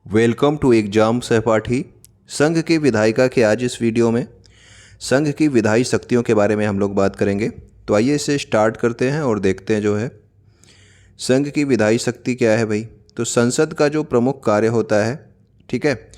Welcome to exam सहपाठी। संघ की विधायिका के आज इस वीडियो में संघ की विधायी शक्तियों के बारे में हम लोग बात करेंगे। तो आइए इसे स्टार्ट करते हैं और देखते हैं जो है संघ की विधायी शक्ति क्या है भाई। तो संसद का जो प्रमुख कार्य होता है, ठीक है,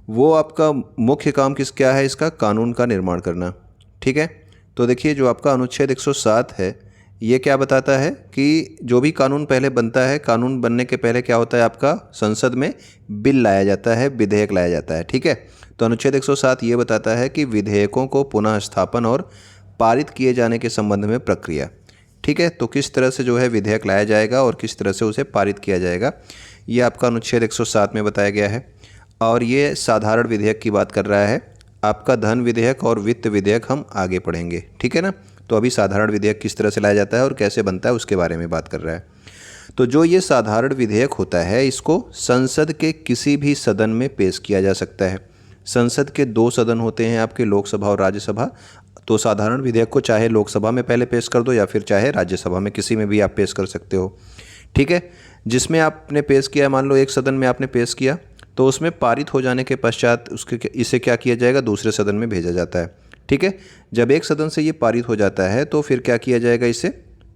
वो आपका मुख्य काम क्या है, इसका कानून का निर्माण करना। ठीक है, तो देखिए जो आपका अनुच्छेद 107 है ये क्या बताता है कि जो भी कानून पहले बनता है, कानून बनने के पहले क्या होता है, आपका संसद में बिल लाया जाता है, विधेयक लाया जाता है। ठीक है, तो अनुच्छेद 107 ये बताता है कि विधेयकों को पुनः स्थापन और पारित किए जाने के संबंध में प्रक्रिया। ठीक है, तो किस तरह से जो है विधेयक लाया जाएगा और किस तरह से उसे पारित किया जाएगा, ये आपका अनुच्छेद 107 में बताया गया है। और ये साधारण विधेयक की बात कर रहा है। आपका धन विधेयक और वित्त विधेयक हम आगे पढ़ेंगे, ठीक है ना। तो अभी साधारण विधेयक किस तरह से लाया जाता है और कैसे बनता है उसके बारे में बात कर रहा है। तो जो ये साधारण विधेयक होता है इसको संसद के किसी भी सदन में पेश किया जा सकता है। संसद के दो सदन होते हैं आपके, लोकसभा और राज्यसभा। तो साधारण विधेयक को चाहे लोकसभा में पहले पेश कर दो या फिर चाहे राज्यसभा में, किसी में भी आप पेश कर सकते हो। ठीक है, जिसमें आपने पेश किया, मान लो एक सदन में आपने पेश किया, तो उसमें पारित हो जाने के पश्चात इसे क्या किया जाएगा, दूसरे सदन में भेजा जाता है। ठीक है, जब एक सदन से ये पारित हो जाता है तो फिर क्या किया जाएगा, इसे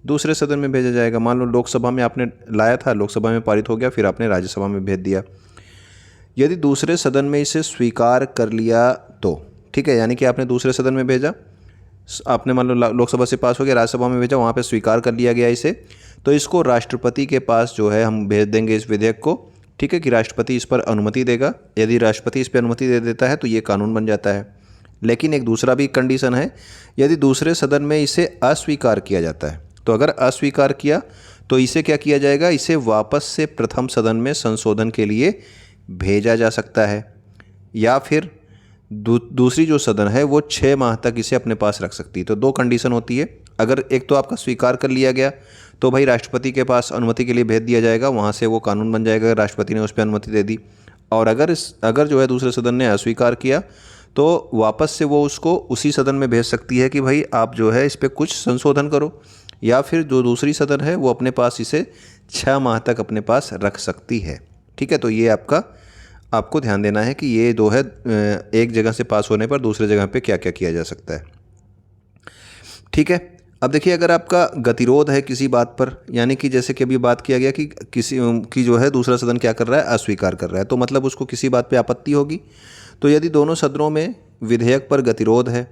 दूसरे सदन में भेजा जाएगा। मान लो लोकसभा में आपने लाया था, लोकसभा में पारित हो गया, फिर आपने राज्यसभा में भेज दिया। यदि दूसरे सदन में इसे स्वीकार कर लिया तो, ठीक है, यानी कि आपने दूसरे सदन में भेजा, आपने मान लो लोकसभा से पास हो गया, राज्यसभा में भेजा, वहाँ पे स्वीकार कर लिया गया इसे, तो इसको राष्ट्रपति के पास जो है हम भेज देंगे इस विधेयक को। ठीक है, कि राष्ट्रपति इस पर अनुमति देगा। यदि राष्ट्रपति इस पर अनुमति दे देता है तो ये कानून बन जाता है। लेकिन एक दूसरा भी कंडीशन है, यदि दूसरे सदन में इसे अस्वीकार किया जाता है, तो अगर अस्वीकार किया तो इसे क्या किया जाएगा, इसे वापस से प्रथम सदन में संशोधन के लिए भेजा जा सकता है। या फिर दूसरी जो सदन है वो 6 माह तक इसे अपने पास रख सकती है। तो दो कंडीशन होती है। अगर एक तो आपका स्वीकार कर लिया गया तो भाई राष्ट्रपति के पास अनुमति के लिए भेज दिया जाएगा, वहाँ से वो कानून बन जाएगा, राष्ट्रपति ने उस पर अनुमति दे दी। और अगर जो है दूसरे सदन ने अस्वीकार किया तो वापस से वो उसको उसी सदन में भेज सकती है कि भाई आप जो है इस पर कुछ संशोधन करो, या फिर जो दूसरी सदन है वो अपने पास इसे 6 माह तक अपने पास रख सकती है। ठीक है, तो ये आपको ध्यान देना है कि ये दो है, एक जगह से पास होने पर दूसरे जगह पे क्या क्या किया जा सकता है। ठीक है, अब देखिए अगर आपका गतिरोध है किसी बात पर, यानी कि जैसे कि अभी बात किया गया कि किसी की जो है दूसरा सदन क्या कर रहा है, अस्वीकार कर रहा है, तो मतलब उसको किसी बात पे आपत्ति होगी। तो यदि दोनों सदनों में विधेयक पर गतिरोध है,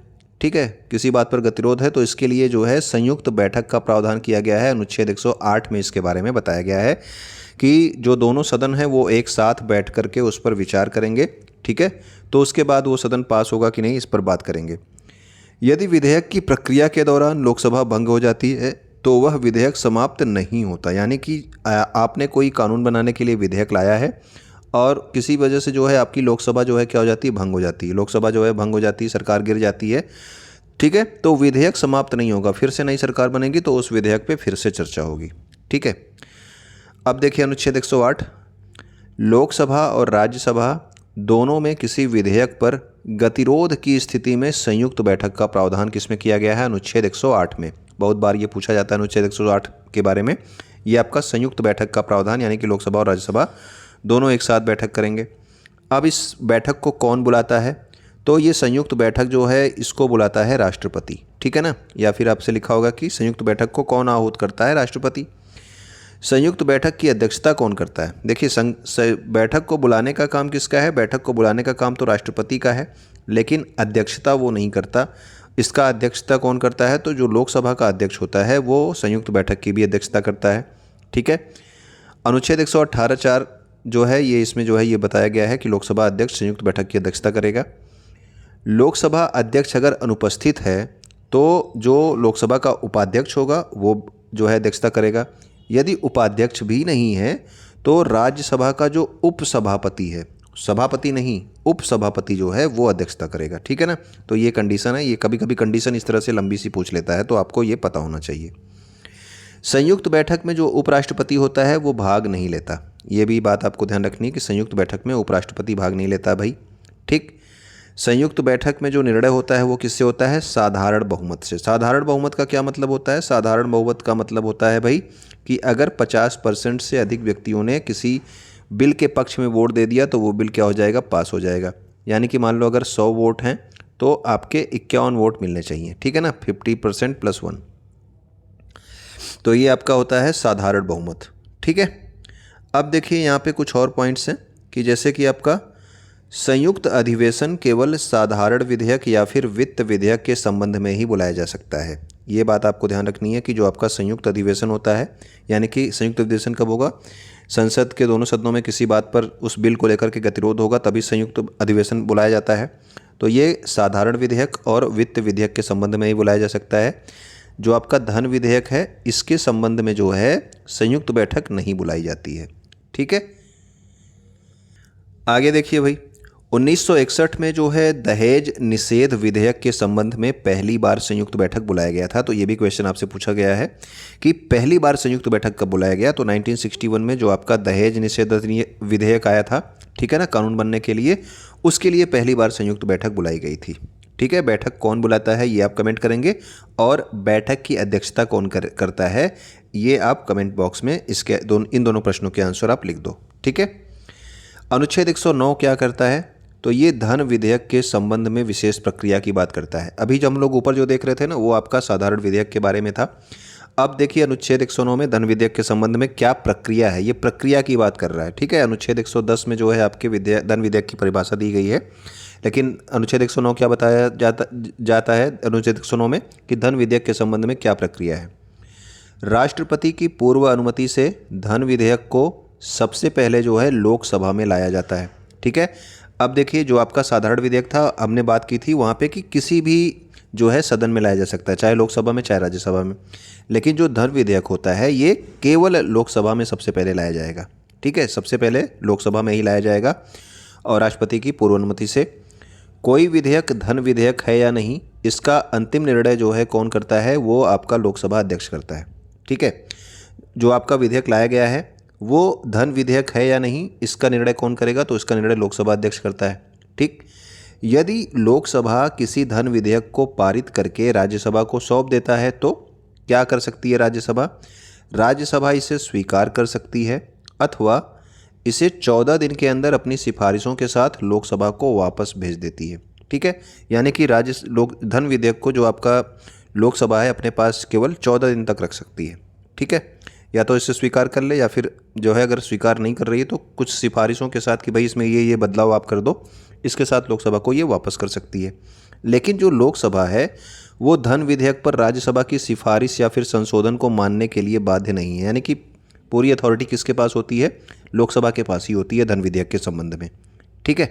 ठीक है, किसी बात पर गतिरोध है, तो इसके लिए जो है संयुक्त बैठक का प्रावधान किया गया है। अनुच्छेद 108 में इसके बारे में बताया गया है कि जो दोनों सदन हैं वो एक साथ बैठ करके उस पर विचार करेंगे। ठीक है, तो उसके बाद वो सदन पास होगा कि नहीं इस पर बात करेंगे। यदि विधेयक की प्रक्रिया के दौरान लोकसभा भंग हो जाती है तो वह विधेयक समाप्त नहीं होता। यानी कि आपने कोई कानून बनाने के लिए विधेयक लाया है और किसी वजह से जो है आपकी लोकसभा जो है क्या हो जाती है, भंग हो जाती है। लोकसभा जो है भंग हो जाती है, सरकार गिर जाती है। ठीक है, तो विधेयक समाप्त नहीं होगा, फिर से नई सरकार बनेगी तो उस विधेयक पे फिर से चर्चा होगी। ठीक है, अब देखिए अनुच्छेद 108, लोकसभा और राज्यसभा दोनों में किसी विधेयक पर गतिरोध की स्थिति में संयुक्त बैठक का प्रावधान किसमें किया गया है, अनुच्छेद 108 में। बहुत बार ये पूछा जाता है अनुच्छेद 108 के बारे में। ये आपका संयुक्त बैठक का प्रावधान, यानी कि लोकसभा और राज्यसभा दोनों एक साथ बैठक करेंगे। अब इस बैठक को कौन बुलाता है, तो ये संयुक्त बैठक जो है इसको बुलाता है राष्ट्रपति। ठीक है ना, या फिर आपसे लिखा होगा कि संयुक्त बैठक को कौन आहूत करता है, राष्ट्रपति। संयुक्त बैठक की अध्यक्षता कौन करता है, देखिए बैठक को बुलाने का काम किसका है, बैठक को बुलाने का काम तो राष्ट्रपति का है, लेकिन अध्यक्षता वो नहीं करता। इसका अध्यक्षता कौन करता है, तो जो लोकसभा का अध्यक्ष होता है वो संयुक्त बैठक की भी अध्यक्षता करता है। ठीक है, अनुच्छेद 118(4) जो है ये इसमें जो है ये बताया गया है कि लोकसभा अध्यक्ष संयुक्त बैठक की अध्यक्षता करेगा। लोकसभा अध्यक्ष अगर अनुपस्थित है तो जो लोकसभा का उपाध्यक्ष होगा वो जो है अध्यक्षता करेगा। यदि उपाध्यक्ष भी नहीं है तो राज्यसभा का जो उपसभापति है, सभापति नहीं उपसभापति जो है वो अध्यक्षता करेगा। ठीक है ना, तो ये कंडीशन है। ये कभी कभी कंडीशन इस तरह से लंबी सी पूछ लेता है, तो आपको ये पता होना चाहिए। संयुक्त बैठक में जो उपराष्ट्रपति होता है वो भाग नहीं लेता। ये भी बात आपको ध्यान रखनी है कि संयुक्त बैठक में उपराष्ट्रपति भाग नहीं लेता भाई। ठीक, संयुक्त बैठक में जो निर्णय होता है वो किससे होता है, साधारण बहुमत से। साधारण बहुमत का क्या मतलब होता है, साधारण बहुमत का मतलब होता है भाई कि अगर 50% से अधिक व्यक्तियों ने किसी बिल के पक्ष में वोट दे दिया तो वो बिल क्या हो जाएगा, पास हो जाएगा। यानी कि मान लो अगर 100 वोट हैं तो आपके 51 वोट मिलने चाहिए, ठीक है ना, 50% + 1। तो ये आपका होता है साधारण बहुमत, ठीक है। अब देखिए यहाँ पे कुछ और पॉइंट्स हैं कि जैसे कि आपका संयुक्त अधिवेशन केवल साधारण विधेयक या फिर वित्त विधेयक के संबंध में ही बुलाया जा सकता है। ये बात आपको ध्यान रखनी है कि जो आपका संयुक्त अधिवेशन होता है, यानी कि संयुक्त अधिवेशन कब होगा, संसद के दोनों सदनों में किसी बात पर उस बिल को लेकर के गतिरोध होगा, तभी संयुक्त अधिवेशन बुलाया जाता है। तो ये साधारण विधेयक और वित्त विधेयक के संबंध में ही बुलाया जा सकता है। जो आपका धन विधेयक है इसके संबंध में जो है संयुक्त बैठक नहीं बुलाई जाती है, ठीक है। आगे देखिए भाई, 1961 में जो है दहेज निषेध विधेयक के संबंध में पहली बार संयुक्त बैठक बुलाया गया था। तो ये भी क्वेश्चन आपसे पूछा गया है कि पहली बार संयुक्त बैठक कब बुलाया गया। तो 1961 में जो आपका दहेज निषेध विधेयक आया था, ठीक है ना, कानून बनने के लिए, उसके लिए पहली बार संयुक्त बैठक बुलाई गई थी, ठीक है। बैठक कौन बुलाता है ये आप कमेंट करेंगे, और बैठक की अध्यक्षता कौन करता है ये आप कमेंट बॉक्स में इसके इन दोनों प्रश्नों के आंसर आप लिख दो, ठीक है। अनुच्छेद 109 क्या करता है, तो ये धन विधेयक के संबंध में विशेष प्रक्रिया की बात करता है। अभी जब हम लोग ऊपर जो देख रहे थे ना वो आपका साधारण विधेयक के बारे में था। अब देखिए अनुच्छेद 109 में धन विधेयक के संबंध में क्या प्रक्रिया है, ये प्रक्रिया की बात कर रहा है, ठीक है। अनुच्छेद 110 में जो है आपके धन विधेयक की परिभाषा दी गई है, लेकिन अनुच्छेद 109 क्या बताया जाता है अनुच्छेद 109 में कि धन विधेयक के संबंध में क्या प्रक्रिया है। राष्ट्रपति की पूर्व अनुमति से धन विधेयक को सबसे पहले जो है लोकसभा में लाया जाता है, ठीक है। अब देखिए जो आपका साधारण विधेयक था, हमने बात की थी वहाँ पे कि किसी भी जो है सदन में लाया जा सकता है, चाहे लोकसभा में चाहे राज्यसभा में, लेकिन जो धन विधेयक होता है ये केवल लोकसभा में सबसे पहले लाया जाएगा, ठीक है। सबसे पहले लोकसभा में ही लाया जाएगा और राष्ट्रपति की पूर्व अनुमति से। कोई विधेयक धन विधेयक है या नहीं इसका अंतिम निर्णय जो है कौन करता है, वो आपका लोकसभा अध्यक्ष करता है, ठीक है। जो आपका विधेयक लाया गया है वो धन विधेयक है या नहीं इसका निर्णय कौन करेगा, तो इसका निर्णय लोकसभा अध्यक्ष करता है, ठीक। यदि लोकसभा किसी धन विधेयक को पारित करके राज्यसभा को सौंप देता है तो क्या कर सकती है राज्यसभा, राज्यसभा इसे स्वीकार कर सकती है अथवा इसे 14 दिन के अंदर अपनी सिफारिशों के साथ लोकसभा को वापस भेज देती है, ठीक है। यानी कि धन विधेयक को जो आपका लोकसभा है अपने पास केवल 14 दिन तक रख सकती है, ठीक है। या तो इसे स्वीकार कर ले या फिर जो है अगर स्वीकार नहीं कर रही है तो कुछ सिफारिशों के साथ कि भाई इसमें ये बदलाव आप कर दो, इसके साथ लोकसभा को ये वापस कर सकती है। लेकिन जो लोकसभा है वो धन विधेयक पर राज्यसभा की सिफारिश या फिर संशोधन को मानने के लिए बाध्य नहीं है। यानी कि पूरी अथॉरिटी किसके पास होती है, लोकसभा के पास ही होती है धन विधेयक के संबंध में, ठीक है।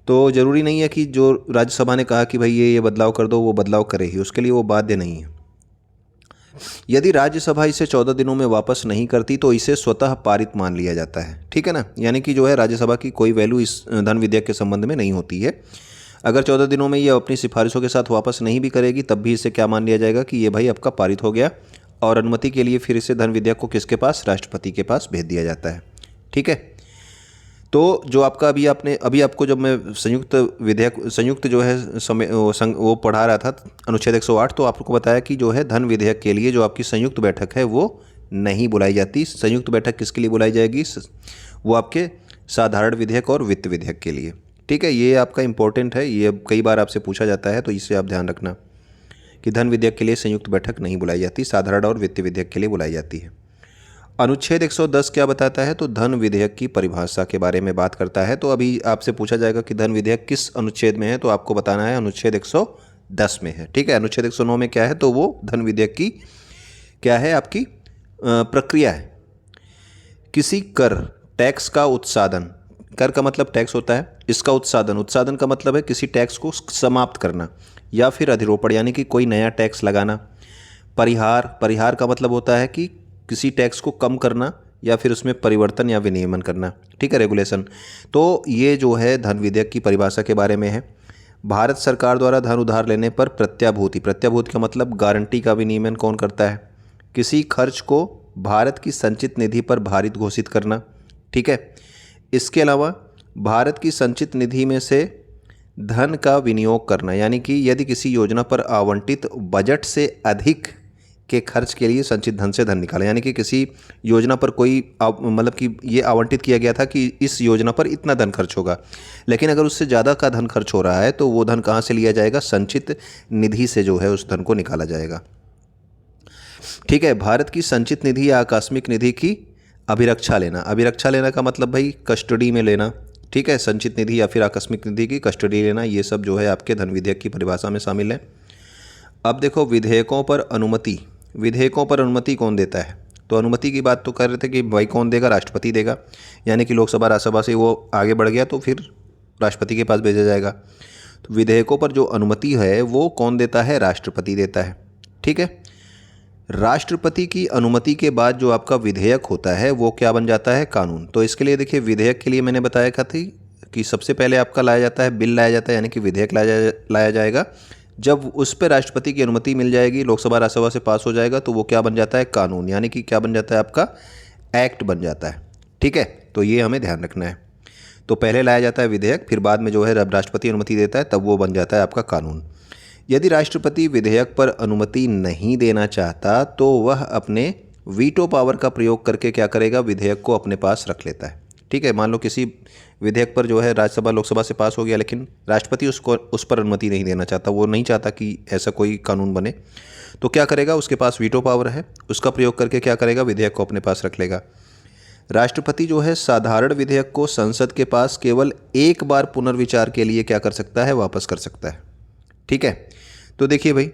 तो ज़रूरी नहीं है कि जो राज्यसभा ने कहा कि भाई ये बदलाव कर दो वो बदलाव करे ही, उसके लिए वो बाध्य नहीं है। यदि राज्यसभा इसे 14 दिनों में वापस नहीं करती तो इसे स्वतः पारित मान लिया जाता है, ठीक है ना। यानी कि जो है राज्यसभा की कोई वैल्यू इस धन विधेयक के संबंध में नहीं होती है। अगर 14 दिनों में ये अपनी सिफारिशों के साथ वापस नहीं भी करेगी तब भी इसे क्या मान लिया जाएगा कि ये भाई आपका पारित हो गया, और अनुमति के लिए फिर इसे धन विधेयक को किसके पास, राष्ट्रपति के पास भेज दिया जाता है, ठीक है। तो जो आपका अभी आपको जब मैं संयुक्त जो है वो पढ़ा रहा था अनुच्छेद 108, तो आपको बताया कि जो है धन विधेयक के लिए जो आपकी संयुक्त बैठक है वो नहीं बुलाई जाती। संयुक्त बैठक किसके लिए बुलाई जाएगी, वो आपके साधारण विधेयक और वित्त विधेयक के लिए, ठीक है। ये आपका इंपॉर्टेंट है, ये कई बार आपसे पूछा जाता है, तो इसे आप ध्यान रखना कि धन विधेयक के लिए संयुक्त बैठक नहीं बुलाई जाती, साधारण और वित्त विधेयक के लिए बुलाई जाती है। अनुच्छेद 110 क्या बताता है, तो धन विधेयक की परिभाषा के बारे में बात करता है। तो अभी आपसे पूछा जाएगा कि धन विधेयक किस अनुच्छेद में है, तो आपको बताना है अनुच्छेद 110 में है, ठीक है। अनुच्छेद 109 में क्या है, तो वो धन विधेयक की क्या है आपकी प्रक्रिया है। किसी कर टैक्स का उत्साधन, कर का मतलब टैक्स होता है, इसका उत्साधन का मतलब है किसी टैक्स को समाप्त करना या फिर अधिरोपण यानी कि कोई नया टैक्स लगाना। परिहार का मतलब होता है कि किसी टैक्स को कम करना या फिर उसमें परिवर्तन या विनियमन करना, ठीक है, रेगुलेशन। तो ये जो है धन विधेयक की परिभाषा के बारे में है। भारत सरकार द्वारा धन उधार लेने पर प्रत्याभूति का मतलब गारंटी का विनियमन कौन करता है, किसी खर्च को भारत की संचित निधि पर भारित घोषित करना, ठीक है। इसके अलावा भारत की संचित निधि में से धन का विनियोग करना, यानी कि यदि किसी योजना पर आवंटित बजट से अधिक के खर्च के लिए संचित धन से धन निकालें। यानी कि किसी योजना पर कोई मतलब कि ये आवंटित किया गया था कि इस योजना पर इतना धन खर्च होगा, लेकिन अगर उससे ज़्यादा का धन खर्च हो रहा है तो वो धन कहाँ से लिया जाएगा? संचित निधि से जो है उस धन को निकाला जाएगा। ठीक है, भारत की संचित निधि या आकस्मिक निधि की अभिरक्षा लेना। अभिरक्षा लेना का मतलब भाई कस्टडी में लेना। ठीक है, संचित निधि या फिर आकस्मिक निधि की कस्टडी लेना, ये सब जो है आपके धन विधेयक की परिभाषा में शामिल है। अब देखो, विधेयकों पर अनुमति। विधेयकों पर अनुमति कौन देता है? तो अनुमति की बात तो कर रहे थे कि भाई कौन देगा? राष्ट्रपति देगा। यानी कि लोकसभा राज्यसभा से वो आगे बढ़ गया तो फिर राष्ट्रपति के पास भेजा जाएगा। तो विधेयकों पर जो अनुमति है वो कौन देता है? राष्ट्रपति देता है। ठीक है, राष्ट्रपति की अनुमति के बाद जो आपका विधेयक होता है वो क्या बन जाता है? कानून। तो इसके लिए देखिए, विधेयक के लिए मैंने बताया था कि सबसे पहले आपका लाया जाता है, बिल लाया जाता है, यानी कि विधेयक लाया जाएगा। जब उस पर राष्ट्रपति की अनुमति मिल जाएगी, लोकसभा राज्यसभा से पास हो जाएगा, तो वो क्या बन जाता है? कानून। यानी कि क्या बन जाता है? आपका एक्ट बन जाता है। ठीक है, तो ये हमें ध्यान रखना है। तो पहले लाया जाता है विधेयक, फिर बाद में जो है जब राष्ट्रपति अनुमति देता है तब वो बन जाता है आपका कानून। यदि राष्ट्रपति विधेयक पर अनुमति नहीं देना चाहता तो वह अपने वीटो पावर का प्रयोग करके क्या करेगा? विधेयक को अपने पास रख लेता है। ठीक है, मान लो किसी विधेयक पर जो है राज्यसभा लोकसभा से पास हो गया, लेकिन राष्ट्रपति उस पर अनुमति नहीं देना चाहता, वो नहीं चाहता कि ऐसा कोई कानून बने, तो क्या करेगा? उसके पास वीटो पावर है, उसका प्रयोग करके क्या करेगा? विधेयक को अपने पास रख लेगा। राष्ट्रपति जो है साधारण विधेयक को संसद के पास केवल एक बार पुनर्विचार के लिए क्या कर सकता है? वापस कर सकता है। ठीक है, तो देखिए भाई,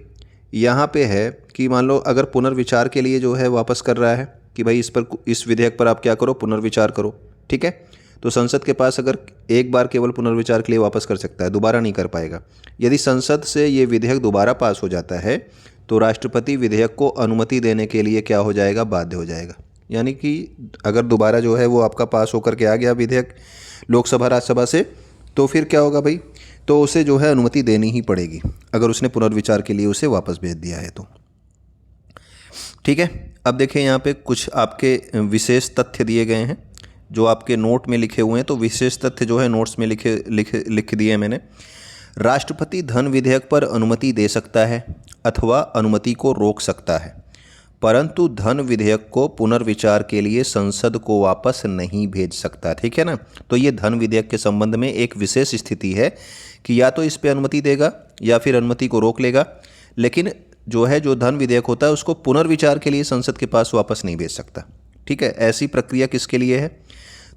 यहाँ पे है कि मान लो अगर पुनर्विचार के लिए जो है वापस कर रहा है कि भाई इस विधेयक पर आप क्या करो? पुनर्विचार करो। ठीक है, तो संसद के पास अगर एक बार केवल पुनर्विचार के लिए वापस कर सकता है, दोबारा नहीं कर पाएगा। यदि संसद से ये विधेयक दोबारा पास हो जाता है तो राष्ट्रपति विधेयक को अनुमति देने के लिए क्या हो जाएगा? बाध्य हो जाएगा। यानी कि अगर दोबारा जो है वो आपका पास होकर के आ गया विधेयक लोकसभा राज्यसभा से, तो फिर क्या होगा भाई? तो उसे जो है अनुमति देनी ही पड़ेगी, अगर उसने पुनर्विचार के लिए उसे वापस भेज दिया है तो। ठीक है, अब देखिए यहाँ पे कुछ आपके विशेष तथ्य दिए गए हैं जो आपके नोट में लिखे हुए हैं। तो विशेष तथ्य जो है नोट्स में लिख दिए मैंने। राष्ट्रपति धन विधेयक पर अनुमति दे सकता है अथवा अनुमति को रोक सकता है, परंतु धन विधेयक को पुनर्विचार के लिए संसद को वापस नहीं भेज सकता। ठीक है ना, तो ये धन विधेयक के संबंध में एक विशेष स्थिति है कि या तो इस पे अनुमति देगा या फिर अनुमति को रोक लेगा, लेकिन जो धन विधेयक होता है उसको पुनर्विचार के लिए संसद के पास वापस नहीं भेज सकता। ठीक है, ऐसी प्रक्रिया किसके लिए है?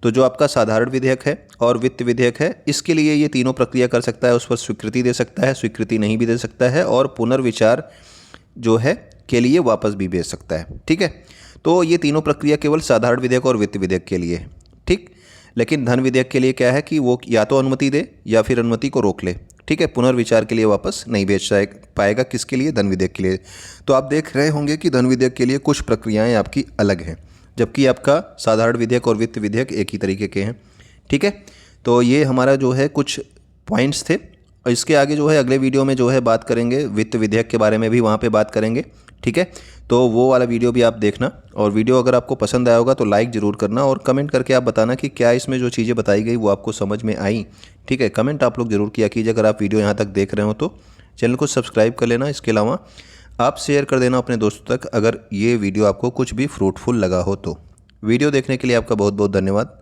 तो जो आपका साधारण विधेयक है और वित्त विधेयक है, इसके लिए ये तीनों प्रक्रिया कर सकता है। उस पर स्वीकृति दे सकता है, स्वीकृति नहीं भी दे सकता है, और पुनर्विचार जो है के लिए वापस भी भेज सकता है। ठीक है, तो ये तीनों प्रक्रिया केवल साधारण विधेयक और वित्त विधेयक के लिए है। ठीक, लेकिन धन विधेयक के लिए क्या है कि वो या तो अनुमति दे या फिर अनुमति को रोक ले। ठीक है, पुनर्विचार के लिए वापस नहीं भेज पाएगा। किसके लिए? धन विधेयक के लिए। तो आप देख रहे होंगे कि धन विधेयक के लिए कुछ प्रक्रियाएं आपकी अलग हैं, जबकि आपका साधारण विधेयक और वित्त विधेयक एक ही तरीके के हैं। ठीक है, तो ये हमारा जो है कुछ पॉइंट्स थे, और इसके आगे जो है अगले वीडियो में जो है बात करेंगे वित्त विधेयक के बारे में, भी वहाँ पे बात करेंगे। ठीक है, तो वो वाला वीडियो भी आप देखना, और वीडियो अगर आपको पसंद आया होगा तो लाइक ज़रूर करना, और कमेंट करके आप बताना कि क्या इसमें जो चीज़ें बताई गई वो आपको समझ में आई। ठीक है, कमेंट आप लोग ज़रूर किया कीजिए। अगर आप वीडियो यहाँ तक देख रहे हो तो चैनल को सब्सक्राइब कर लेना। इसके अलावा आप शेयर कर देना अपने दोस्तों तक अगर ये वीडियो आपको कुछ भी फ्रूटफुल लगा हो तो। वीडियो देखने के लिए आपका बहुत बहुत धन्यवाद।